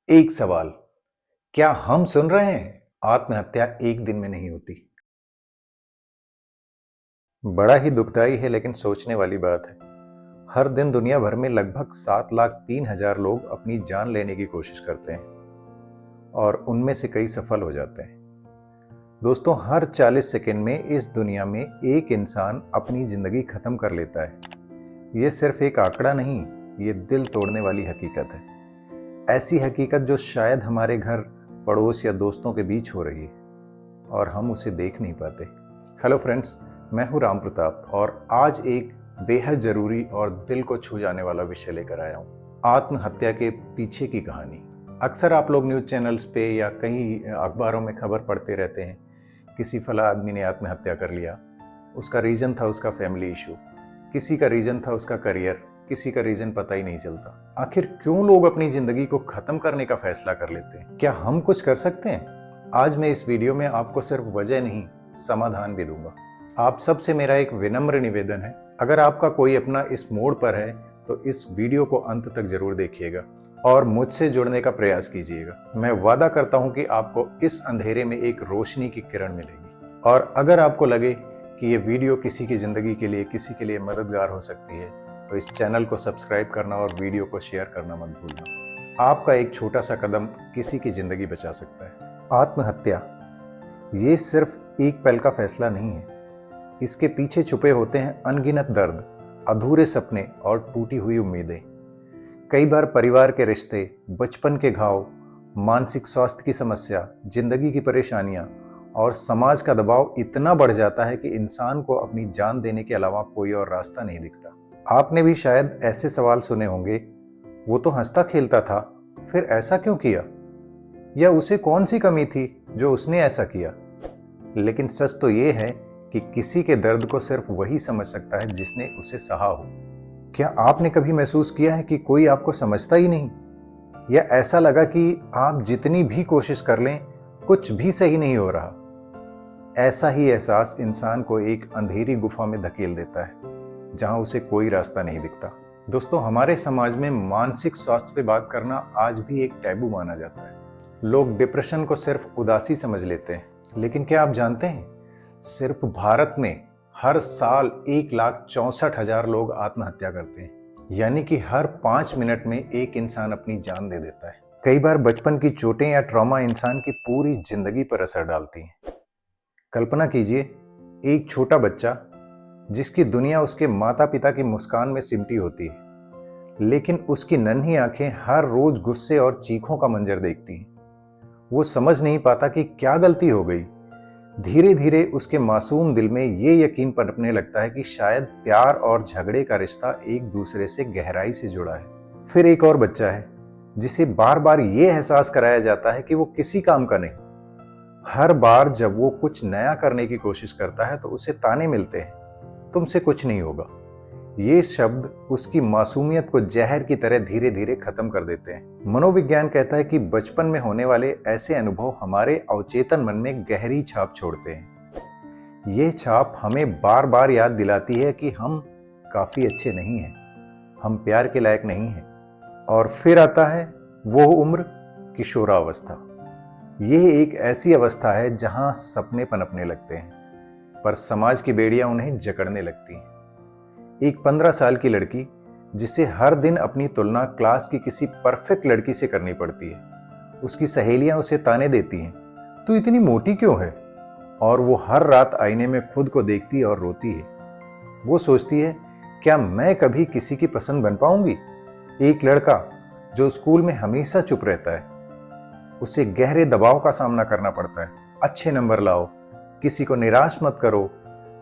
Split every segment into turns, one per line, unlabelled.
एक सवाल, क्या हम सुन रहे हैं? आत्महत्या एक दिन में नहीं होती। बड़ा ही दुखदाई है लेकिन सोचने वाली बात है। हर दिन दुनिया भर में लगभग 7,03,000 लोग अपनी जान लेने की कोशिश करते हैं और उनमें से कई सफल हो जाते हैं। दोस्तों, हर 40 सेकंड में इस दुनिया में एक इंसान अपनी जिंदगी खत्म कर लेता है। ये सिर्फ एक आंकड़ा नहीं, ये दिल तोड़ने वाली हकीकत है। ऐसी हकीकत जो शायद हमारे घर, पड़ोस या दोस्तों के बीच हो रही है और हम उसे देख नहीं पाते। हेलो फ्रेंड्स, मैं हूं राम प्रताप और आज एक बेहद जरूरी और दिल को छू जाने वाला विषय लेकर आया हूं, आत्महत्या के पीछे की कहानी। अक्सर आप लोग न्यूज़ चैनल्स पे या कई अखबारों में खबर पढ़ते रहते हैं, किसी फला आदमी ने आत्महत्या कर लिया। उसका रीज़न था उसका फैमिली इशू, किसी का रीज़न था उसका करियर, किसी का रीज़न पता ही नहीं चलता। आखिर क्यों लोग अपनी ज़िंदगी को ख़त्म करने का फैसला कर लेते हैं? क्या हम कुछ कर सकते हैं? आज मैं इस वीडियो में आपको सिर्फ वजह नहीं, समाधान भी दूंगा। आप सबसे मेरा एक विनम्र निवेदन है, अगर आपका कोई अपना इस मोड़ पर है तो इस वीडियो को अंत तक जरूर देखिएगा और मुझसे जुड़ने का प्रयास कीजिएगा। मैं वादा करता हूं कि आपको इस अंधेरे में एक रोशनी की किरण मिलेगी। और अगर आपको लगे कि ये वीडियो किसी की ज़िंदगी के लिए, किसी के लिए मददगार हो सकती है, तो इस चैनल को सब्सक्राइब करना और वीडियो को शेयर करना मत भूलना। आपका एक छोटा सा कदम किसी की ज़िंदगी बचा सकता है। आत्महत्या ये सिर्फ एक पल का फैसला नहीं है। इसके पीछे छुपे होते हैं अनगिनत दर्द, अधूरे सपने और टूटी हुई उम्मीदें। कई बार परिवार के रिश्ते, बचपन के घाव, मानसिक स्वास्थ्य की समस्या, जिंदगी की परेशानियां और समाज का दबाव इतना बढ़ जाता है कि इंसान को अपनी जान देने के अलावा कोई और रास्ता नहीं दिखता। आपने भी शायद ऐसे सवाल सुने होंगे, वो तो हंसता खेलता था, फिर ऐसा क्यों किया? या उसे कौन सी कमी थी जो उसने ऐसा किया? लेकिन सच तो ये है कि किसी के दर्द को सिर्फ वही समझ सकता है जिसने उसे सहा हो। क्या आपने कभी महसूस किया है कि कोई आपको समझता ही नहीं? या ऐसा लगा कि आप जितनी भी कोशिश कर लें, कुछ भी सही नहीं हो रहा? ऐसा ही एहसास इंसान को एक अंधेरी गुफा में धकेल देता है जहां उसे कोई रास्ता नहीं दिखता। दोस्तों, हमारे समाज में मानसिक स्वास्थ्य पे बात करना आज भी एक टैबू माना जाता है। लोग डिप्रेशन को सिर्फ उदासी समझ लेते हैं, लेकिन क्या आप जानते हैं, सिर्फ भारत में हर साल 1,64,000 लोग आत्महत्या करते हैं। यानी कि हर 5 मिनट में एक इंसान अपनी जान दे देता है। कई बार बचपन की चोटें या ट्रॉमा इंसान की पूरी जिंदगी पर असर डालती हैं। कल्पना कीजिए, एक छोटा बच्चा जिसकी दुनिया उसके माता पिता की मुस्कान में सिमटी होती है, लेकिन उसकी नन्ही आंखें हर रोज गुस्से और चीखों का मंजर देखती हैं। वो समझ नहीं पाता कि क्या गलती हो गई। धीरे धीरे उसके मासूम दिल में ये यकीन पनपने लगता है कि शायद प्यार और झगड़े का रिश्ता एक दूसरे से गहराई से जुड़ा है। फिर एक और बच्चा है जिसे बार बार ये एहसास कराया जाता है कि वो किसी काम का नहीं। हर बार जब वो कुछ नया करने की कोशिश करता है तो उसे ताने मिलते हैं, तुमसे कुछ नहीं होगा। ये शब्द उसकी मासूमियत को जहर की तरह धीरे धीरे खत्म कर देते हैं। मनोविज्ञान कहता है कि बचपन में होने वाले ऐसे अनुभव हमारे अवचेतन मन में गहरी छाप छोड़ते हैं। ये छाप हमें बार बार याद दिलाती है कि हम काफी अच्छे नहीं हैं, हम प्यार के लायक नहीं हैं। और फिर आता है वो उम्र, किशोरावस्था। यह एक ऐसी अवस्था है जहां सपने पनपने लगते हैं, पर समाज की बेड़ियां उन्हें जकड़ने लगती हैं। एक 15 साल की लड़की जिसे हर दिन अपनी तुलना क्लास की किसी परफेक्ट लड़की से करनी पड़ती है। उसकी सहेलियां उसे ताने देती हैं, तू इतनी मोटी क्यों है? और वो हर रात आईने में खुद को देखती और रोती है। वो सोचती है, क्या मैं कभी किसी की पसंद बन पाऊंगी? एक लड़का जो स्कूल में हमेशा चुप रहता है, उसे गहरे दबाव का सामना करना पड़ता है। अच्छे नंबर लाओ, किसी को निराश मत करो,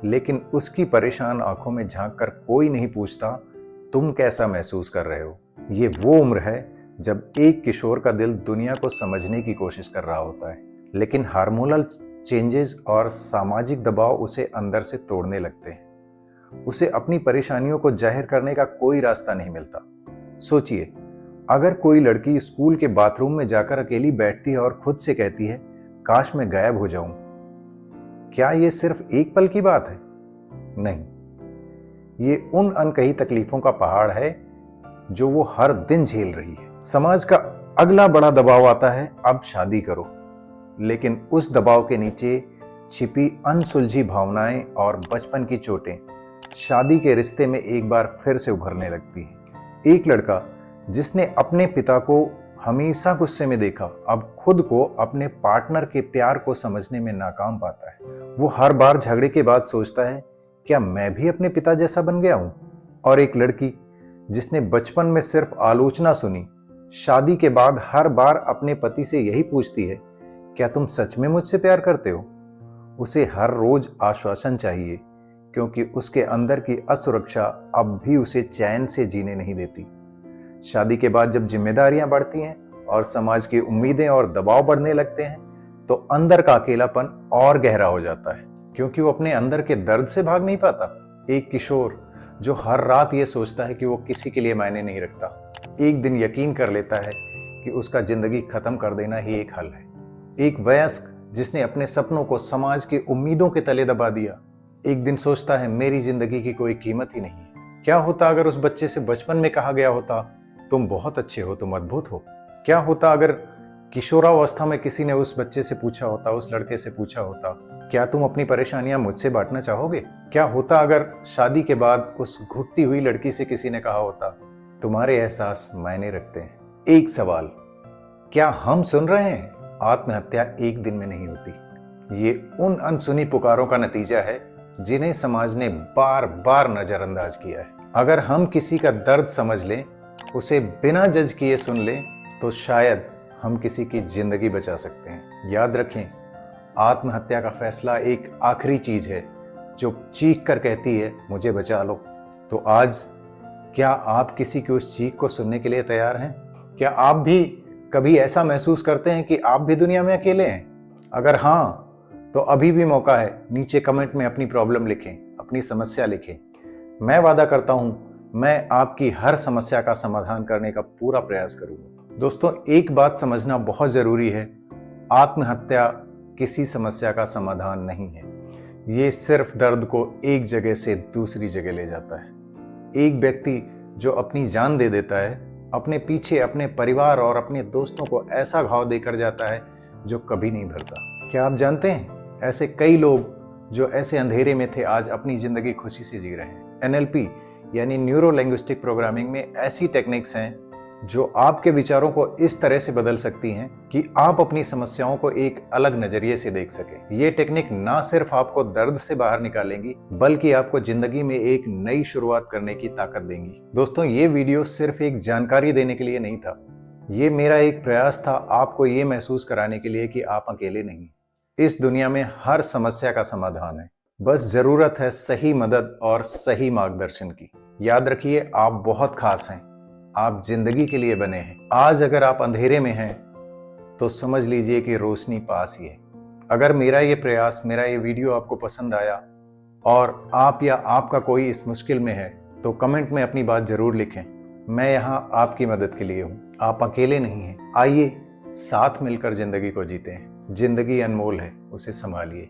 लेकिन उसकी परेशान आंखों में झांककर कोई नहीं पूछता तुम कैसा महसूस कर रहे हो। ये वो उम्र है जब एक किशोर का दिल दुनिया को समझने की कोशिश कर रहा होता है, लेकिन हार्मोनल चेंजेस और सामाजिक दबाव उसे अंदर से तोड़ने लगते हैं। उसे अपनी परेशानियों को जाहिर करने का कोई रास्ता नहीं मिलता। सोचिए, अगर कोई लड़की स्कूल के बाथरूम में जाकर अकेली बैठती है और खुद से कहती है, काश मैं गायब हो जाऊं, क्या यह सिर्फ एक पल की बात है? नहीं, ये उन अनकही तकलीफों का पहाड़ है जो वो हर दिन झेल रही है। समाज का अगला बड़ा दबाव आता है, अब शादी करो। लेकिन उस दबाव के नीचे छिपी अनसुलझी भावनाएं और बचपन की चोटें शादी के रिश्ते में एक बार फिर से उभरने लगती है। एक लड़का जिसने अपने पिता को हमेशा गुस्से में देखा, अब खुद को अपने पार्टनर के प्यार को समझने में नाकाम पाता है। वो हर बार झगड़े के बाद सोचता है, क्या मैं भी अपने पिता जैसा बन गया हूं? और एक लड़की जिसने बचपन में सिर्फ आलोचना सुनी, शादी के बाद हर बार अपने पति से यही पूछती है, क्या तुम सच में मुझसे प्यार करते हो? उसे हर रोज आश्वासन चाहिए, क्योंकि उसके अंदर की असुरक्षा अब भी उसे चैन से जीने नहीं देती। शादी के बाद जब जिम्मेदारियां बढ़ती हैं और समाज की उम्मीदें और दबाव बढ़ने लगते हैं, तो अंदर का अकेलापन और गहरा हो जाता है, क्योंकि वो अपने अंदर के दर्द से भाग नहीं पाता। एक किशोर जो हर रात ये सोचता है कि वो किसी के लिए मायने नहीं रखता, एक दिन यकीन कर लेता है कि उसका जिंदगी खत्म कर देना ही एक हल है। एक वयस्क जिसने अपने सपनों को समाज की उम्मीदों के तले दबा दिया, एक दिन सोचता है मेरी जिंदगी की कोई कीमत ही नहीं है। क्या होता अगर उस बच्चे से बचपन में कहा गया होता, तुम बहुत अच्छे हो, तुम अद्भुत हो? क्या होता अगर किशोरावस्था में किसी ने उस बच्चे से पूछा होता, उस लड़के से पूछा होता, क्या तुम अपनी परेशानियां मुझसे बांटना चाहोगे? क्या होता अगर शादी के बाद उस घुटती हुई लड़की से किसी ने कहा होता, तुम्हारे एहसास मायने रखते हैं? एक सवाल, क्या हम सुन रहे हैं? आत्महत्या एक दिन में नहीं होती। ये उन अनसुनी पुकारों का नतीजा है जिन्हें समाज ने बार बार नजरअंदाज किया है। अगर हम किसी का दर्द समझ लें, उसे बिना जज किए सुन लें, तो शायद हम किसी की जिंदगी बचा सकते हैं। याद रखें, आत्महत्या का फैसला एक आखिरी चीज है जो चीख कर कहती है, मुझे बचा लो। तो आज क्या आप किसी की उस चीख को सुनने के लिए तैयार हैं? क्या आप भी कभी ऐसा महसूस करते हैं कि आप भी दुनिया में अकेले हैं? अगर हाँ, तो अभी भी मौका है। नीचे कमेंट में अपनी प्रॉब्लम लिखें, अपनी समस्या लिखें। मैं वादा करता हूं, मैं आपकी हर समस्या का समाधान करने का पूरा प्रयास करूंगा। दोस्तों, एक बात समझना बहुत जरूरी है, आत्महत्या किसी समस्या का समाधान नहीं है। ये सिर्फ दर्द को एक जगह से दूसरी जगह ले जाता है। एक व्यक्ति जो अपनी जान दे देता है, अपने पीछे अपने परिवार और अपने दोस्तों को ऐसा घाव देकर जाता है जो कभी नहीं भरता। क्या आप जानते हैं, ऐसे कई लोग जो ऐसे अंधेरे में थे आज अपनी जिंदगी खुशी से जी रहे हैं। एनएलपी यानी न्यूरो लैंग्विस्टिक प्रोग्रामिंग में ऐसी टेक्निक्स हैं जो आपके विचारों को इस तरह से बदल सकती हैं कि आप अपनी समस्याओं को एक अलग नजरिए से देख सकें। ये टेक्निक ना सिर्फ आपको दर्द से बाहर निकालेंगी, बल्कि आपको जिंदगी में एक नई शुरुआत करने की ताकत देंगी। दोस्तों, ये वीडियो सिर्फ एक जानकारी देने के लिए नहीं था, ये मेरा एक प्रयास था आपको ये महसूस कराने के लिए कि आप अकेले नहीं। इस दुनिया में हर समस्या का समाधान है, बस जरूरत है सही मदद और सही मार्गदर्शन की। याद रखिए, आप बहुत खास हैं, आप जिंदगी के लिए बने हैं। आज अगर आप अंधेरे में हैं, तो समझ लीजिए कि रोशनी पास ही है। अगर मेरा ये प्रयास, मेरा ये वीडियो आपको पसंद आया और आप या आपका कोई इस मुश्किल में है, तो कमेंट में अपनी बात जरूर लिखें। मैं यहाँ आपकी मदद के लिए हूँ, आप अकेले नहीं हैं। आइए साथ मिलकर जिंदगी को जीते हैं। जिंदगी अनमोल है, उसे संभालिए।